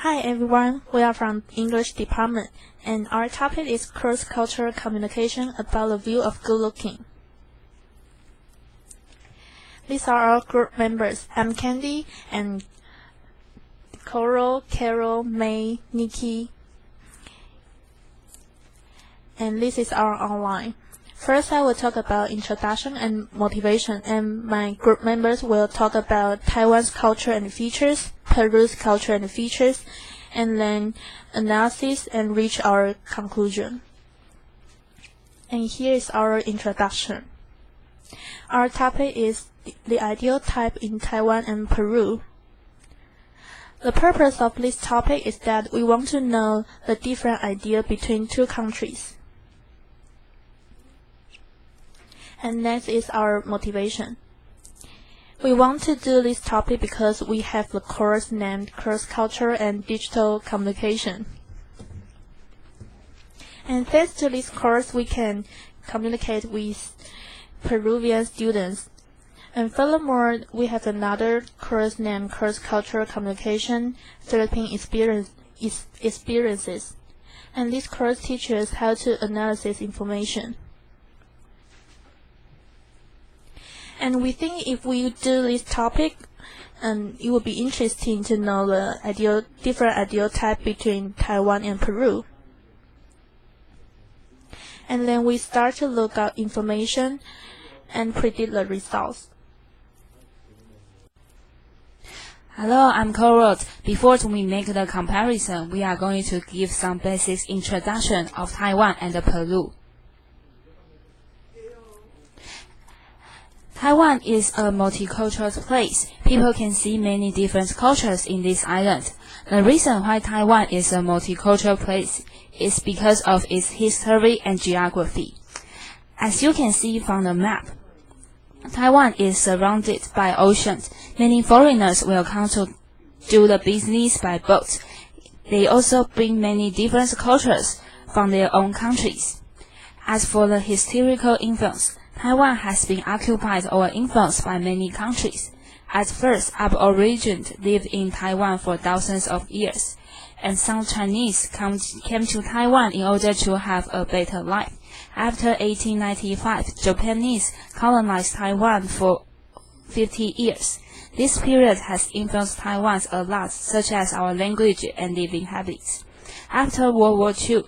Hi everyone, we are from English department, and our topic is cross-cultural communication about the view of good looking. These are our group members. I'm Candy and Coral, Carol, May, Nikki, and this is our online. First, I will talk about introduction and motivation, and my group members will talk about Taiwan's culture and features, Peru's culture and features, and then analysis and reach our conclusion. And here is our introduction. Our topic is the ideal type in Taiwan and Peru. The purpose of this topic is that we want to know the different idea between two countries. And next is our motivation. We want to do this topic because we have the course named Cross-Cultural and Digital Communication. And thanks to this course, we can communicate with Peruvian students. And furthermore, we have another course named Cross-Cultural Communication, Philippine Experiences. And this course teaches how to analyze information. And we think if we do this topic, it would be interesting to know the different ideal type between Taiwan and Peru. And then we start to look up information and predict the results. Hello, I'm Coral. Before we make the comparison, we are going to give some basic introduction of Taiwan and Peru. Taiwan is a multicultural place. People can see many different cultures in this island. The reason why Taiwan is a multicultural place is because of its history and geography. As you can see from the map, Taiwan is surrounded by oceans. Many foreigners will come to do the business by boat. They also bring many different cultures from their own countries. As for the historical influence, Taiwan has been occupied or influenced by many countries. At first, Aborigines lived in Taiwan for thousands of years, and some Chinese came to Taiwan in order to have a better life. After 1895, Japanese colonized Taiwan for 50 years. This period has influenced Taiwan a lot, such as our language and living habits. After World War II,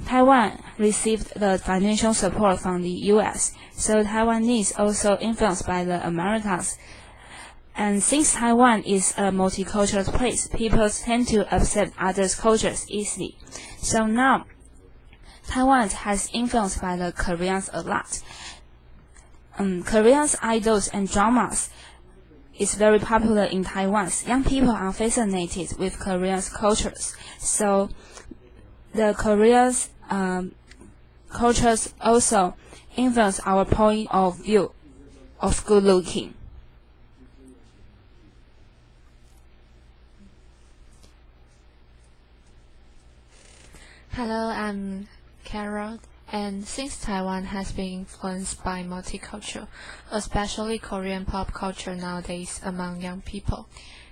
Taiwan received the financial support from the U.S., so Taiwanese also influenced by the Americas. And since Taiwan is a multicultural place, people tend to accept others' cultures easily. So now, Taiwan has influenced by the Koreans a lot. Koreans' idols and dramas is very popular in Taiwan. Young people are fascinated with Koreans' cultures. So the Koreans' cultures also influence our point of view of good looking. Hello, I'm Carol, and since Taiwan has been influenced by multicultural, especially Korean pop culture nowadays among young people,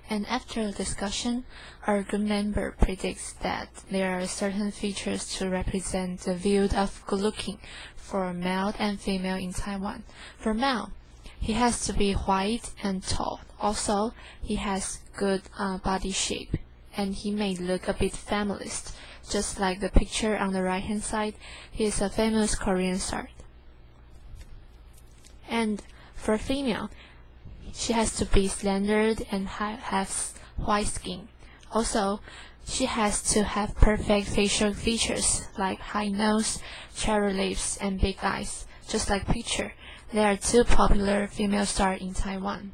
and after discussion, our group member predicts that there are certain features to represent the view of good looking for male and female in Taiwan. For male, he has to be white and tall. Also, he has good body shape, and he may look a bit feminist. Just like the picture on the right-hand side, he is a famous Korean star. And for female, she has to be slender and have white skin. Also, she has to have perfect facial features like high nose, cherry lips, and big eyes. Just like picture, there are two popular female stars in Taiwan.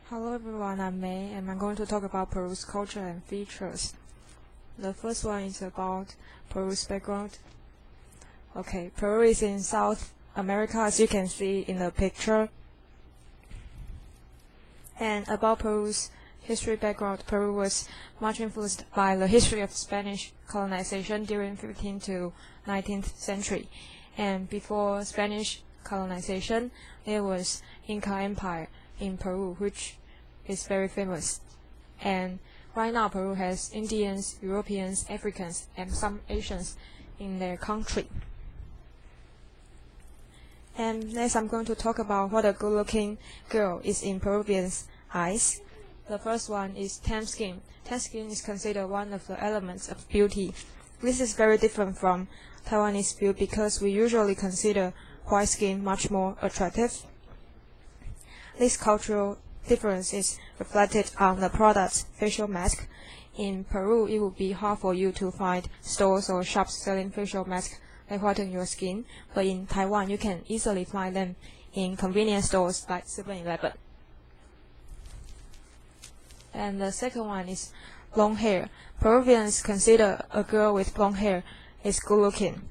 Hello everyone, I'm May, and I'm going to talk about Peru's culture and features. The first one is about Peru's background. Okay, Peru is in South America, as you can see in the picture. And about Peru's history background, Peru was much influenced by the history of Spanish colonization during 15th to 19th century. And before Spanish colonization, there was Inca Empire in Peru, which is very famous. And right now, Peru has Indians, Europeans, Africans, and some Asians in their country. And next, I'm going to talk about what a good-looking girl is in Peruvians' eyes. The first one is tan skin. Tan skin is considered one of the elements of beauty. This is very different from Taiwanese beauty because we usually consider white skin much more attractive. This cultural difference is reflected on the product's facial mask. In Peru, it would be hard for you to find stores or shops selling facial masks that whiten your skin, but in Taiwan, you can easily find them in convenience stores like 7-Eleven. And the second one is long hair. Peruvians consider a girl with long hair is good looking,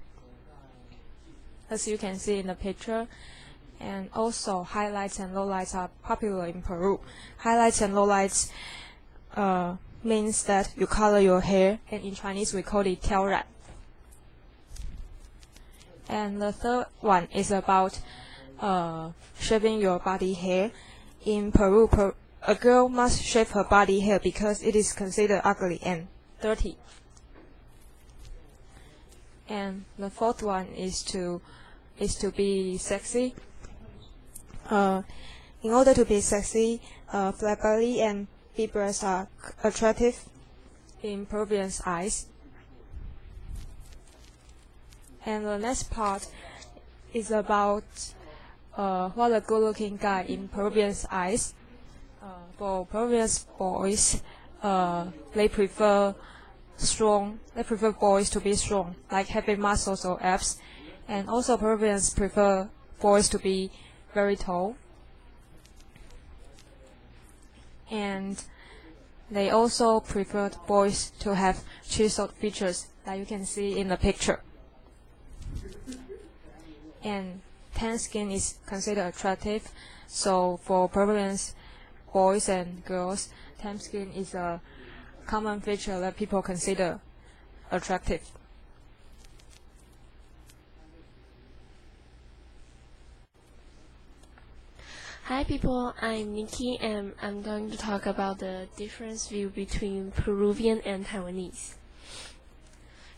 as you can see in the picture. And also, highlights and lowlights are popular in Peru. Highlights and lowlights means that you color your hair, and in Chinese we call it 挑染. And the third one is about shaving your body hair. In Peru, a girl must shave her body hair because it is considered ugly and dirty. And the fourth one is to be sexy. In order to be sexy, flat belly and big breasts are attractive in Peruvians' eyes. And the next part is about what a good-looking guy in Peruvians' eyes. For Peruvians boys, they prefer boys to be strong, like having muscles or abs. And also Peruvians prefer boys to be very tall. And they also prefer boys to have chiseled features, like you can see in the picture. And tan skin is considered attractive, so for Peruvians, boys and girls, tan skin is a common feature that people consider attractive. Hi people, I'm Nikki and I'm going to talk about the difference view between Peruvian and Taiwanese.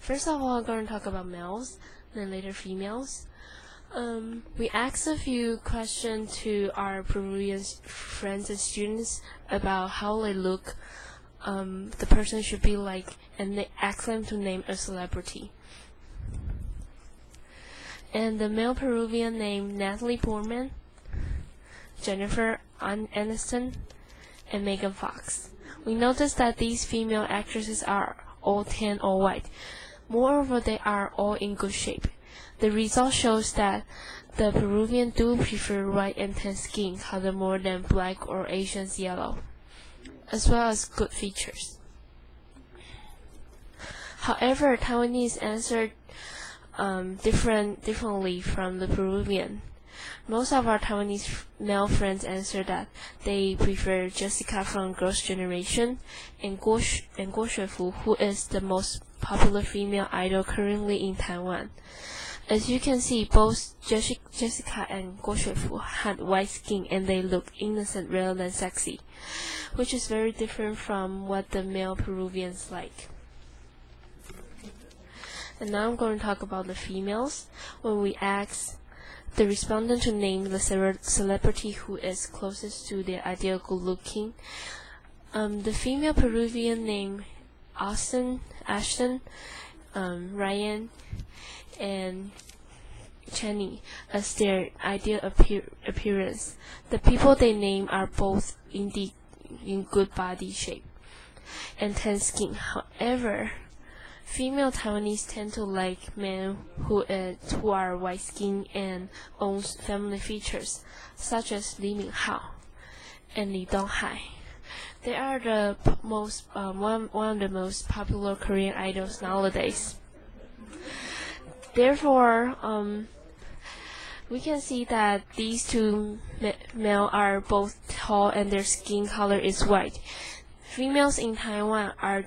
First of all, I'm going to talk about males, then later females. We asked a few questions to our Peruvian friends and students about how they look, the person should be like, and they asked them to name a celebrity. And the male Peruvian named Natalie Portman, Jennifer Aniston, and Megan Fox. We noticed that these female actresses are all tan or white. Moreover, they are all in good shape. The result shows that the Peruvian do prefer white and tan skin color more than black or Asian's yellow, as well as good features. However, Taiwanese answered differently from the Peruvian. Most of our Taiwanese male friends answered that they prefer Jessica from Girls' Generation and Guo Xuefu, who is the most popular female idol currently in Taiwan. As you can see, both Jessica and Guo Xuefu had white skin and they look innocent rather than sexy, which is very different from what the male Peruvians like. And now I'm going to talk about the females. When we asked the respondent to name the celebrity who is closest to their ideal good-looking, the female Peruvian named Ashton, Ryan, and Chenny as their ideal appearance. The people they name are both in good body shape and tan skin. However, female Taiwanese tend to like men who are white skinned and own family features, such as Lee Min-hao and Lee Dong-hai. They are the one of the most popular Korean idols nowadays. Therefore, we can see that these two male are both tall and their skin color is white. Females in Taiwan are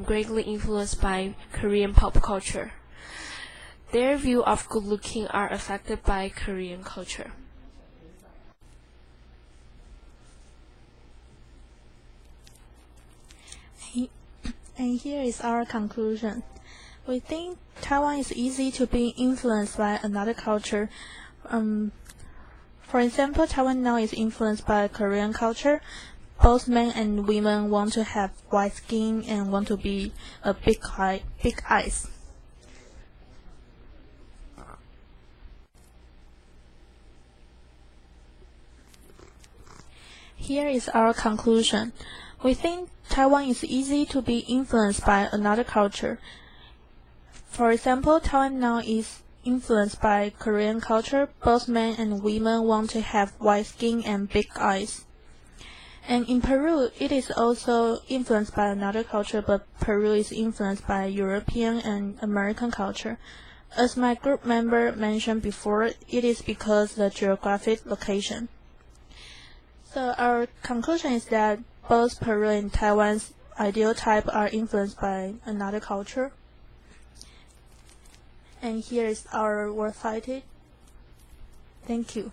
greatly influenced by Korean pop culture. Their view of good looking are affected by Korean culture. And here is our conclusion. We think Taiwan is easy to be influenced by another culture. For example, Taiwan now is influenced by Korean culture. Both men and women want to have white skin and want to be a big eyes. Here is our conclusion. We think Taiwan is easy to be influenced by another culture. For example, Taiwan now is influenced by Korean culture. Both men and women want to have white skin and big eyes. And in Peru, it is also influenced by another culture, but Peru is influenced by European and American culture. As my group member mentioned before, it is because the geographic location. So our conclusion is that both Peru and Taiwan's ideal type are influenced by another culture. And here is our word cited. Thank you.